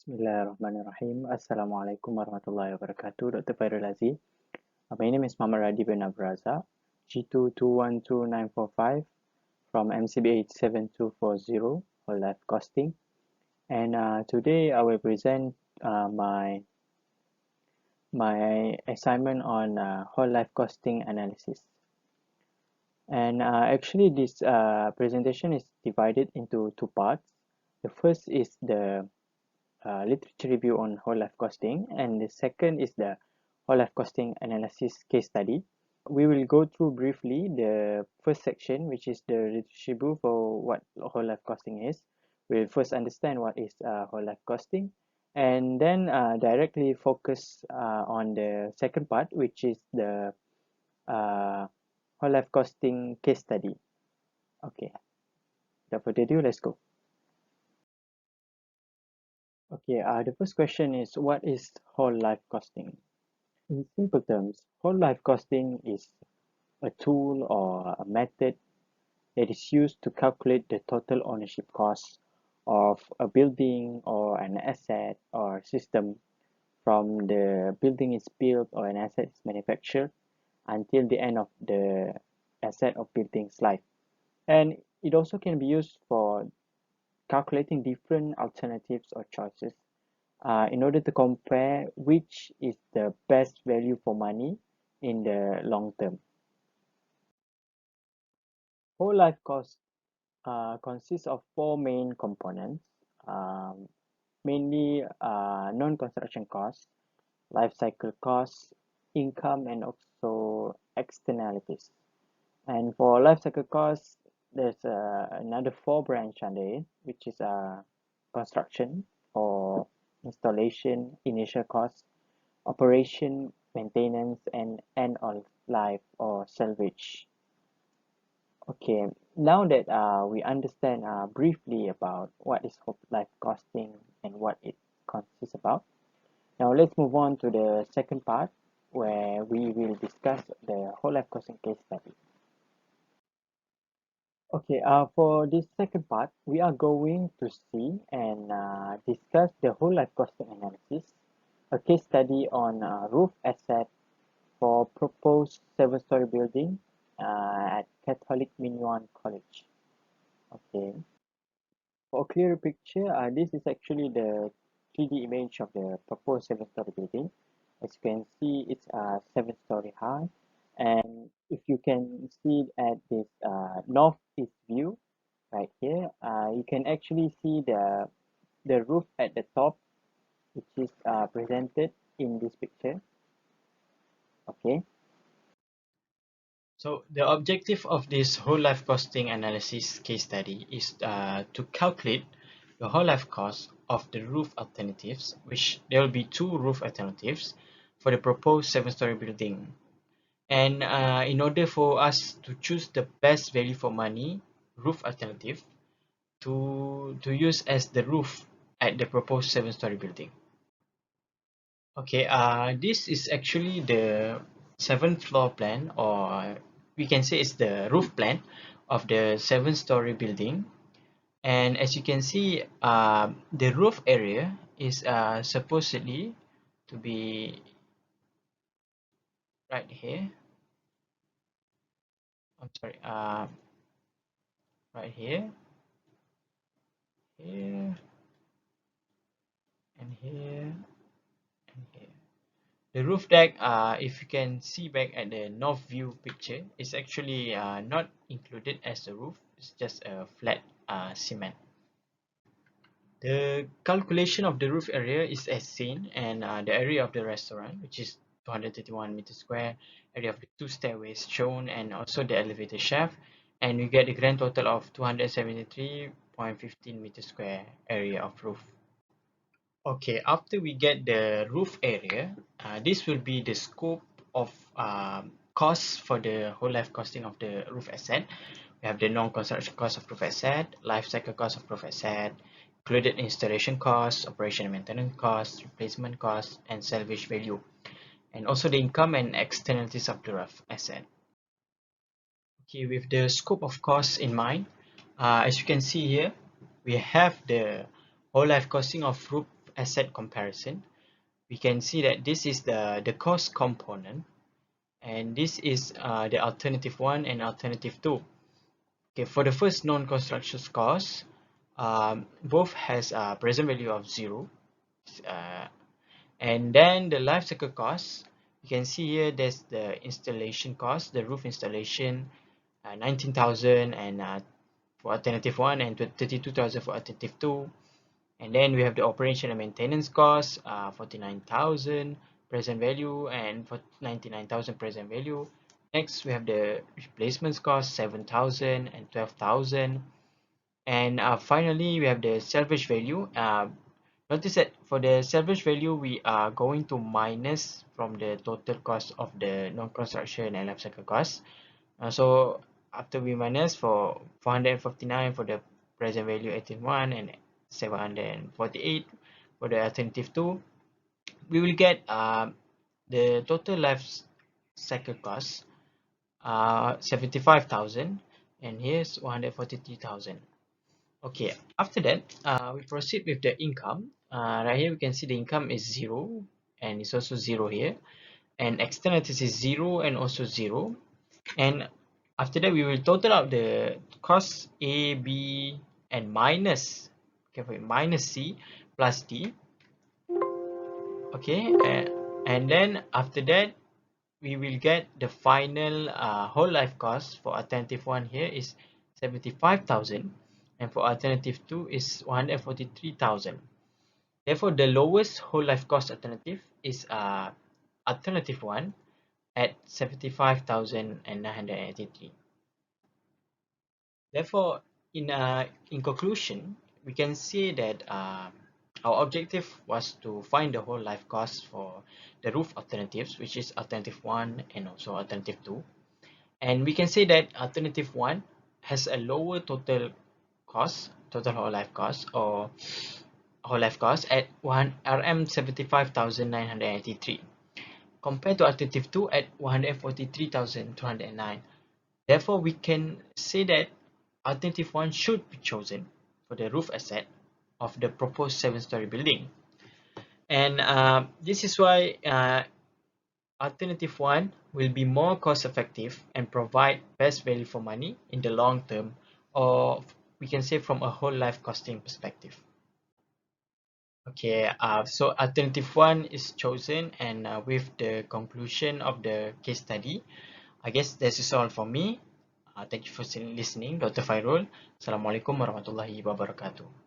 Bismillahirrahmanirrahim. Assalamualaikum warahmatullahi wabarakatuh. Dr. Fairul Aziz. My name is Muhammad Radi bin Abraza, G2212945 from MCBA 7240, Whole Life Costing. And today I will present my assignment on whole life costing analysis. And actually this presentation is divided into two parts. The first is the literature review on whole life costing, and the second is the whole life costing analysis case study. We will go through briefly the first section, which is the literature review for what whole life costing is. We'll first understand what is whole life costing, and then directly focus on the second part, which is the uh, whole life costing case study. Okay, without further ado, let's go. Okay, the first question is, what is whole life costing? In simple terms, whole life costing is a tool or a method that is used to calculate the total ownership cost of a building or an asset or system from the building is built or an asset is manufactured until the end of the asset or building's life. And it also can be used for calculating different alternatives or choices in order to compare which is the best value for money in the long term. Whole life cost consists of four main components, um, mainly non-construction costs, life cycle costs, income, and also externalities. And for life cycle costs, there's another four branch under it, which is construction or installation, initial costs, operation, maintenance, and end of life or salvage. Okay, now that we understand briefly about what is whole life costing and what it consists about, now let's move on to the second part where we will discuss the whole life costing case study. Okay, for this second part, we are going to see and discuss the whole life costing analysis, a case study on roof asset for proposed seven-story building at Catholic Minuan College. Okay, for a clearer picture, this is actually the 3D image of the proposed seven-story building. As you can see, it's 7-story high, and if you can see at this northeast view right here, you can actually see the roof at the top, which is presented in this picture. Okay. So the objective of this whole life costing analysis case study is to calculate the whole life cost of the roof alternatives, which there will be two roof alternatives for the proposed seven-story building. And in order for us to choose the best value for money roof alternative to use as the roof at the proposed seven-story building. Okay, this is actually the seventh floor plan, or we can say it's the roof plan of the seven-story building. And as you can see, the roof area is supposedly to be right here. I'm sorry, right here, here, and here, and here. The roof deck, if you can see back at the north view picture, is actually not included as a roof. It's just a flat cement. The calculation of the roof area is as seen, and the area of the restaurant, which is 231 meters square, area of the two stairways shown, and also the elevator shaft, and we get a grand total of 273.15 meters square area of roof. Okay, after we get the roof area, this will be the scope of costs for the whole life costing of the roof asset. We have the non-construction cost of roof asset, life cycle cost of roof asset, included installation costs, operation and maintenance costs, replacement costs, and salvage value, and also the income and externalities of the roof asset. Okay, with the scope of costs in mind, as you can see here, we have the whole life costing of roof asset comparison, we can see that this is the cost component, and this is the alternative 1 and alternative 2. Okay, for the first non-construction cost, both has a present value of 0, uh, and then the life cycle cost, you can see here there's the installation cost, the roof installation, 19,000 and for alternative 1 and 32,000 for alternative 2. And then we have the operation and maintenance cost, 49,000 present value and for 99,000 present value. Next, we have the replacements cost, 7,000 and 12,000. And finally, we have the salvage value. Notice that for the salvage value, we are going to minus from the total cost of the non-construction and life cycle cost. So after we minus for 459 for the present value 81 and 748 for the alternative 2, we will get the total life cycle cost 75,000, and here's 143,000. Okay, after that we proceed with the income. Right here we can see the income is 0 and it's also 0 here, and externalities is 0 and also 0. And after that we will total out the cost A, B and minus, okay, minus C plus D. Okay, and then after that we will get the final whole life cost. For alternative 1 here is 75,000, and for alternative 2 is 143,000. Therefore, the lowest whole life cost alternative is alternative 1 at 75,983. Therefore, in conclusion, we can say that our objective was to find the whole life cost for the roof alternatives, which is alternative 1 and also alternative 2. And we can say that alternative 1 has a lower total cost, total whole life cost, or whole life cost at 1 RM 75,983, compared to alternative 2 at 143,209. Therefore, we can say that alternative 1 should be chosen for the roof asset of the proposed 7-story building. And this is why alternative 1 will be more cost effective and provide best value for money in the long term, or we can say from a whole life costing perspective. Okay, so alternative 1 is chosen, and with the conclusion of the case study, I guess this is all for me. Thank you for listening. Dr. Fairul. Assalamualaikum warahmatullahi wabarakatuh.